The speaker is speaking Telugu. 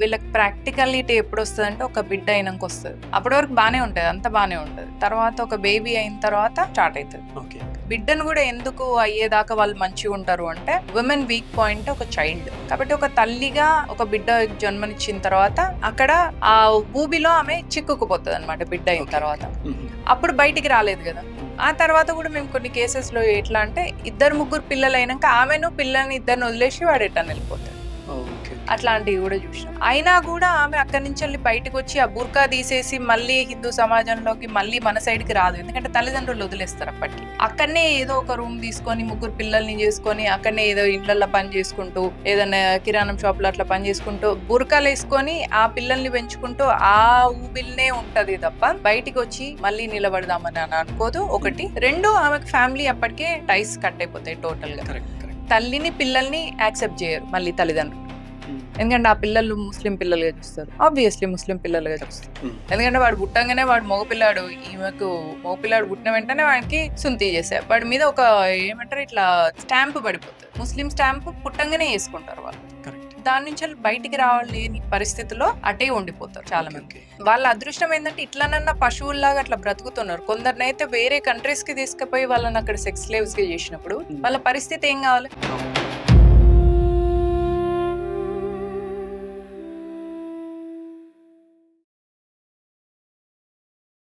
వీళ్ళకి ప్రాక్టికాలిటీ ఎప్పుడు వస్తుందంటే ఒక బిడ్డ అయినాక వస్తుంది. అప్పటి వరకు బానే ఉంటది, అంత బానే ఉంటది. తర్వాత ఒక బేబీ అయిన తర్వాత స్టార్ట్ అవుతుంది. ఓకే. బిడ్డను కూడా ఎందుకు అయ్యేదాకా వాళ్ళు మంచిగా ఉంటారు అంటే ఉమెన్ వీక్ పాయింట్ ఒక చైల్డ్. కాబట్టి ఒక తల్లిగా ఒక బిడ్డ జన్మనిచ్చిన తర్వాత అక్కడ ఆ ఊబిలో ఆమె చిక్కుకుపోతుంది అనమాట బిడ్డ అయిన తర్వాత. అప్పుడు బయటికి రాలేదు కదా. ఆ తర్వాత కూడా మేము కొన్ని కేసెస్ లో ఎట్లా అంటే 2-3 పిల్లలు అయినాక ఆమెను పిల్లల్ని ఇద్దరిని వదిలేసి వాడు ఎట్టని వెళ్ళిపోతాడు. అట్లాంటివి కూడా చూసాం. అయినా కూడా ఆమె అక్కడి నుంచి వెళ్ళి బయటకు వచ్చి ఆ బుర్కా తీసేసి మళ్ళీ హిందూ సమాజంలోకి మళ్ళీ మన సైడ్ కి రాదు. ఎందుకంటే తల్లిదండ్రులు వదిలేస్తారు అప్పటికి. అక్కడనే ఏదో ఒక రూమ్ తీసుకొని 3 పిల్లల్ని చేసుకొని అక్కడనే ఏదో ఇండ్లలో పని చేసుకుంటూ ఏదైనా కిరాణం షాప్ లో అట్లా పని చేసుకుంటూ బుర్కాలు వేసుకొని ఆ పిల్లల్ని పెంచుకుంటూ ఆ ఊబిల్నే ఉంటది తప్ప బయటికి వచ్చి మళ్ళీ నిలబడదామని అని అనుకోదు. 1. 2 ఆమెకు ఫ్యామిలీ అప్పటికే టైస్ కట్ అయిపోతాయి టోటల్ గా. తల్లిని పిల్లల్ని యాక్సెప్ట్ చేయరు మళ్ళీ తల్లిదండ్రులు. ఎందుకంటే ఆ పిల్లలు ముస్లిం పిల్లలుగా చూస్తారు. ఆబ్వియస్లీ ముస్లిం పిల్లలుగా చూస్తారు. ఎందుకంటే వాడు పుట్టంగానే వాడు మగపిల్లాడు, ఈమెకు మగపిల్లాడు పుట్టిన వెంటనే వాడికి సుంతి చేశారు. వాడి మీద ఒక ఏమంటారు ఇట్లా స్టాంప్ పడిపోతుంది. ముస్లిం స్టాంప్ పుట్టంగానే వేసుకుంటారు వాళ్ళు. దాని నుంచి బయటికి రాలేని పరిస్థితిలో అటే ఉండిపోతారు చాలా మంది. వాళ్ళ అదృష్టం ఏంటంటే ఇట్లానన్నా పశువుల్లాగా అట్లా బ్రతుకుతున్నారు. కొందరినైతే వేరే కంట్రీస్ కి తీసుకుపోయి వాళ్ళని అక్కడ సెక్స్ స్లేవ్స్ గా చేసినప్పుడు వాళ్ళ పరిస్థితి ఏం కావాలి?